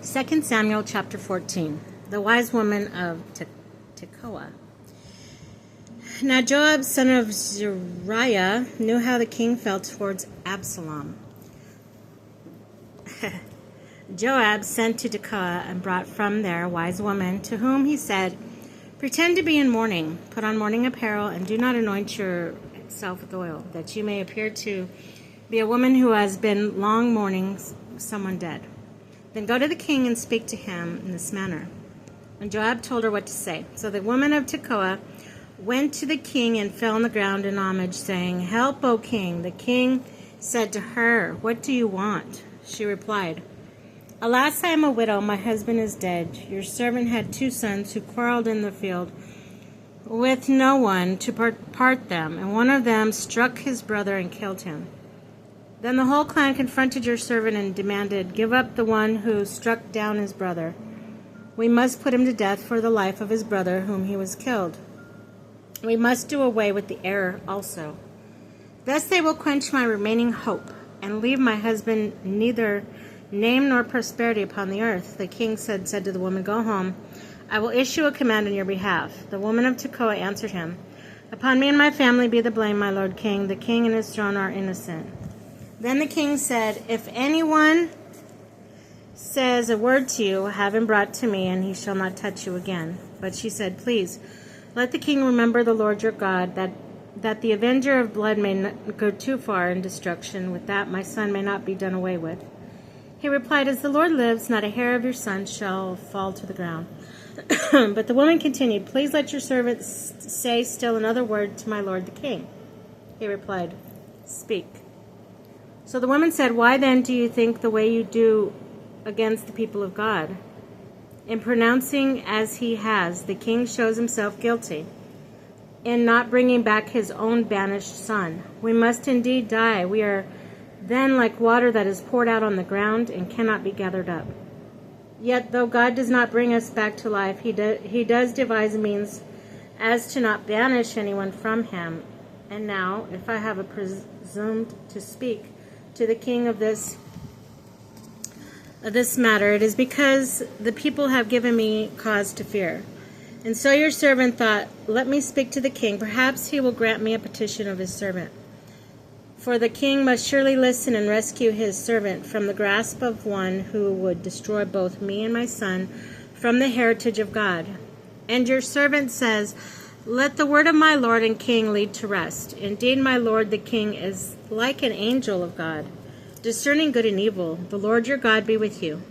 2 Samuel chapter 14. The wise woman of Tekoa. Now Joab, son of Zeruiah, knew how the king felt towards Absalom. Joab sent to Tekoa and brought from there a wise woman, to whom he said, "Pretend to be in mourning, put on mourning apparel, and do not anoint yourself with oil, that you may appear to be a woman who has been long mourning someone dead. Then go to the king and speak to him in this manner." And Joab told her what to say. So the woman of Tekoa went to the king and fell on the ground in homage, saying, "Help, O king." The king said to her, "What do you want?" She replied, "Alas, I am a widow. My husband is dead. Your servant had 2 sons who quarreled in the field with no one to part them, and one of them struck his brother and killed him. Then the whole clan confronted your servant and demanded, 'Give up the one who struck down his brother. We must put him to death for the life of his brother whom he was killed. We must do away with the heir also. Thus they will quench my remaining hope and leave my husband neither name nor prosperity upon the earth.' The king said to the woman, 'Go home. I will issue a command on your behalf.' The woman of Tekoa answered him, 'Upon me and my family be the blame, my lord king. The king and his throne are innocent.' Then the king said, 'If anyone says a word to you, have him brought to me, and he shall not touch you again.' But she said, 'Please, let the king remember the Lord your God, that the avenger of blood may not go too far in destruction. With that my son may not be done away with.' He replied, 'As the Lord lives, not a hair of your son shall fall to the ground.' But the woman continued, 'Please let your servant say still another word to my lord the king.' He replied, 'Speak.' So the woman said, 'Why then do you think the way you do against the people of God? In pronouncing as he has, the king shows himself guilty in not bringing back his own banished son. We must indeed die. We are then like water that is poured out on the ground and cannot be gathered up. Yet though God does not bring us back to life, he does devise means as to not banish anyone from him. And now, if I have presumed to speak to the king of this matter, it is because the people have given me cause to fear. And so your servant thought, let me speak to the king. Perhaps he will grant me a petition of his servant. For the king must surely listen and rescue his servant from the grasp of one who would destroy both me and my son from the heritage of God. And your servant says, let the word of my lord and king lead to rest. Indeed, my lord the king is like an angel of God, discerning good and evil. The Lord your God be with you.'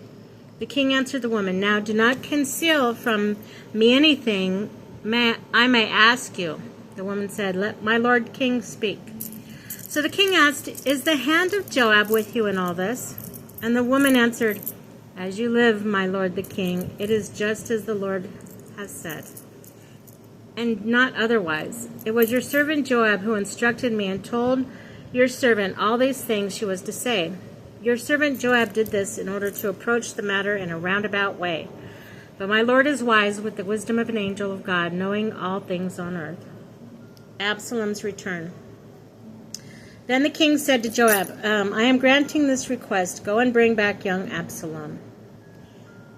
The king answered the woman, 'Now do not conceal from me anything I may ask you.' The woman said, 'Let my lord king speak.' So the king asked, 'Is the hand of Joab with you in all this?' And the woman answered, 'As you live, my lord the king, it is just as the Lord has said, and not otherwise. It was your servant Joab who instructed me and told your servant all these things she was to say. Your servant Joab did this in order to approach the matter in a roundabout way. But my lord is wise with the wisdom of an angel of God, knowing all things on earth.' Absalom's return. Then the king said to Joab, I am granting this request. Go and bring back young Absalom.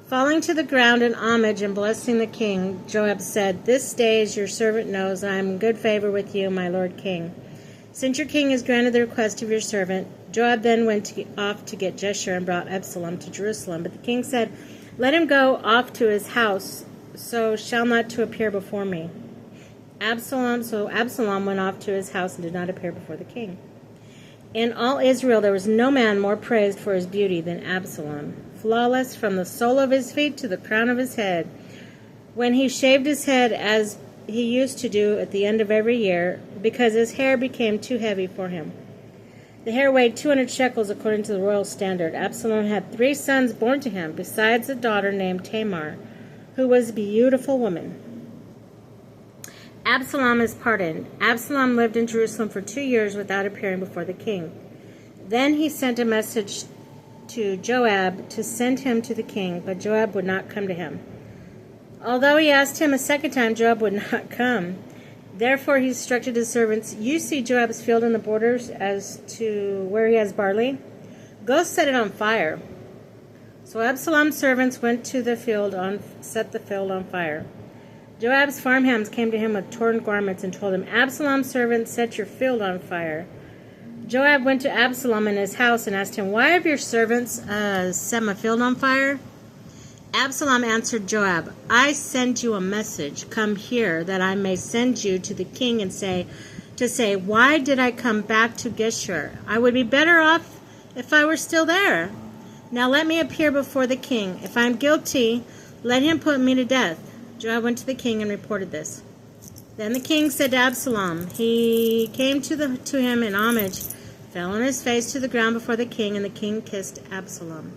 Falling to the ground in homage and blessing the king, Joab said, 'This day, as your servant knows, I am in good favor with you, my lord king. Since your king has granted the request of your servant.' Joab then went off to get Jeshurun and brought Absalom to Jerusalem. But the king said, 'Let him go off to his house, so shall not to appear before me.' So Absalom went off to his house and did not appear before the king. In all Israel there was no man more praised for his beauty than Absalom, flawless from the sole of his feet to the crown of his head. When he shaved his head, as he used to do at the end of every year, because his hair became too heavy for him. The hair weighed 200 shekels according to the royal standard. Absalom had 3 sons born to him, besides a daughter named Tamar, who was a beautiful woman. Absalom is pardoned. Absalom lived in Jerusalem for 2 years without appearing before the king. Then he sent a message to Joab to send him to the king, but Joab would not come to him. Although he asked him a second time, Joab would not come. Therefore he instructed his servants, 'You see Joab's field in the borders as to where he has barley? Go set it on fire.' So Absalom's servants went to the field set the field on fire. Joab's farmhands came to him with torn garments and told him, Absalom's servants set your field on fire. Joab went to Absalom in his house and asked him, Why have your servants set my field on fire? Absalom answered Joab, I send you a message. Come here, that I may send you to the king and say, Why did I come back to Geshur? I would be better off if I were still there. Now let me appear before the king. If I am guilty, let him put me to death. Joab went to the king and reported this. Then the king said to Absalom, he came to him in homage, fell on his face to the ground before the king, and the king kissed Absalom.